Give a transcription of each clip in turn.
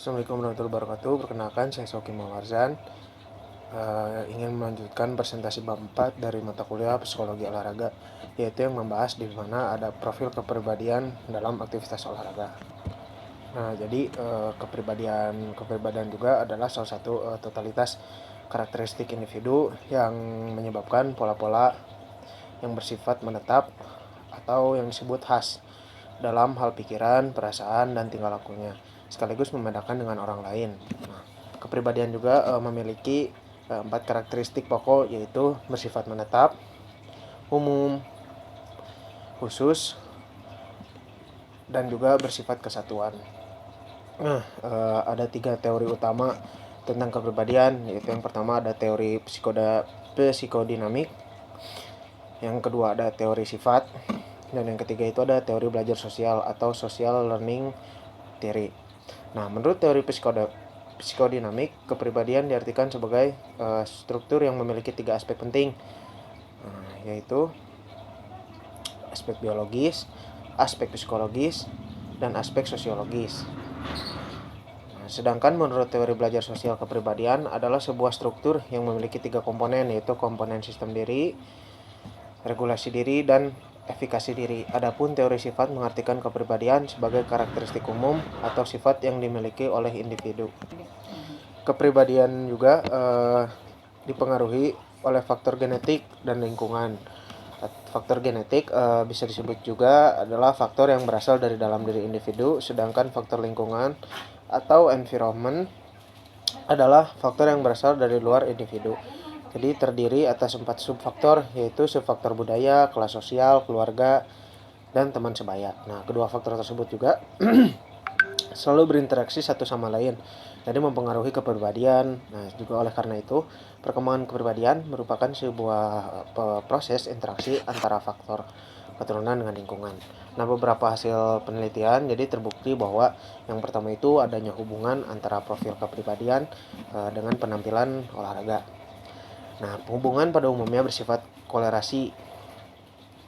Assalamualaikum warahmatullahi wabarakatuh. Perkenalkan, saya Soki Mawarzan. Ingin melanjutkan presentasi bab 4 dari mata kuliah Psikologi Olahraga, yaitu yang membahas di mana ada profil kepribadian dalam aktivitas olahraga. Nah, jadi kepribadian juga adalah salah satu totalitas karakteristik individu yang menyebabkan pola-pola yang bersifat menetap atau yang disebut khas dalam hal pikiran, perasaan, dan tingkah lakunya, sekaligus membedakan dengan orang lain. Nah, kepribadian juga memiliki 4 karakteristik pokok, yaitu bersifat menetap, umum, khusus, dan juga bersifat kesatuan. Nah, ada 3 teori utama tentang kepribadian, yaitu yang pertama ada teori psikodinamik, yang kedua ada teori sifat, dan yang ketiga itu ada teori belajar sosial atau social learning theory. Nah, menurut teori psikodinamik, kepribadian diartikan sebagai struktur yang memiliki 3 aspek penting, yaitu aspek biologis, aspek psikologis, dan aspek sosiologis. Nah, sedangkan menurut teori belajar sosial, kepribadian adalah sebuah struktur yang memiliki 3 komponen, yaitu komponen sistem diri, regulasi diri, dan efikasi diri. Adapun teori sifat mengartikan kepribadian sebagai karakteristik umum atau sifat yang dimiliki oleh individu. Kepribadian juga dipengaruhi oleh faktor genetik dan lingkungan. Faktor genetik bisa disebut juga adalah faktor yang berasal dari dalam diri individu, sedangkan faktor lingkungan atau environment adalah faktor yang berasal dari luar individu. Jadi terdiri atas 4 subfaktor, yaitu subfaktor budaya, kelas sosial, keluarga, dan teman sebaya. Nah, kedua faktor tersebut juga selalu berinteraksi satu sama lain, jadi mempengaruhi kepribadian. Nah, juga oleh karena itu, perkembangan kepribadian merupakan sebuah proses interaksi antara faktor keturunan dengan lingkungan. Nah, beberapa hasil penelitian jadi terbukti bahwa yang pertama itu adanya hubungan antara profil kepribadian dengan penampilan olahraga. Nah, hubungan pada umumnya bersifat kolerasi.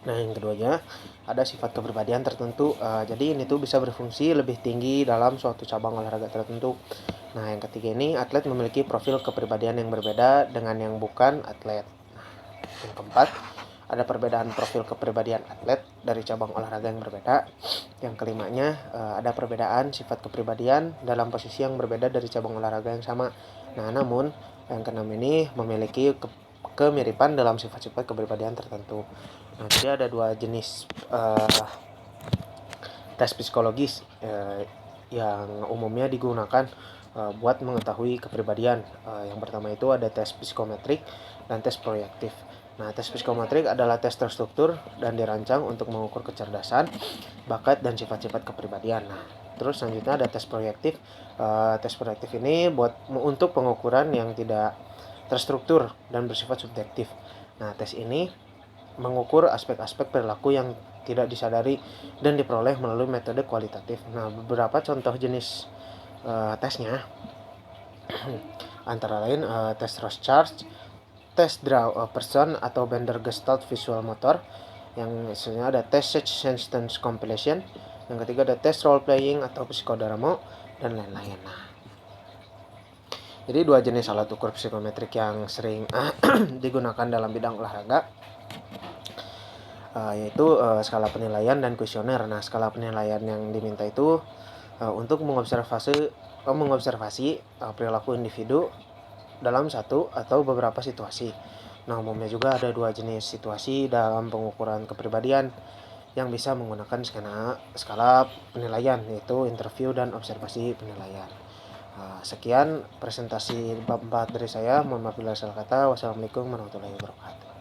Nah, yang keduanya ada sifat kepribadian tertentu. Jadi ini tuh bisa berfungsi lebih tinggi dalam suatu cabang olahraga tertentu. Nah, yang ketiga ini atlet memiliki profil kepribadian yang berbeda dengan yang bukan atlet. Yang keempat, ada perbedaan profil kepribadian atlet dari cabang olahraga yang berbeda. Yang kelimanya, ada perbedaan sifat kepribadian dalam posisi yang berbeda dari cabang olahraga yang sama. Nah, namun yang keenam ini memiliki kemiripan dalam sifat-sifat kepribadian tertentu. Nah, jadi ada 2 jenis tes psikologis yang umumnya digunakan buat mengetahui kepribadian. Yang pertama itu ada tes psikometrik dan tes proyektif. Nah, tes psikometrik adalah tes terstruktur dan dirancang untuk mengukur kecerdasan, bakat, dan sifat-sifat kepribadian. Nah, terus selanjutnya ada tes proyektif. Tes proyektif ini untuk pengukuran yang tidak terstruktur dan bersifat subjektif. Nah, tes ini mengukur aspek-aspek perilaku yang tidak disadari dan diperoleh melalui metode kualitatif. Nah, beberapa contoh jenis tesnya antara lain tes Rorschach, tes Draw a Person atau Bender Gestalt Visual Motor, yang selanjutnya ada tes Sentence Compilation, yang ketiga ada tes Role Playing atau Psikodrama, dan lain-lain. Nah, jadi 2 jenis alat ukur psikometrik yang sering digunakan dalam bidang olahraga, yaitu skala penilaian dan kuesioner. Nah, skala penilaian yang diminta itu untuk mengobservasi perilaku individu dalam satu atau beberapa situasi. Nah, umumnya juga ada 2 jenis situasi dalam pengukuran kepribadian yang bisa menggunakan skala penilaian, yaitu interview dan observasi penilaian. Sekian presentasi bab 4 dari saya. Mohon maaf bila salah kata. Wassalamualaikum warahmatullahi wabarakatuh.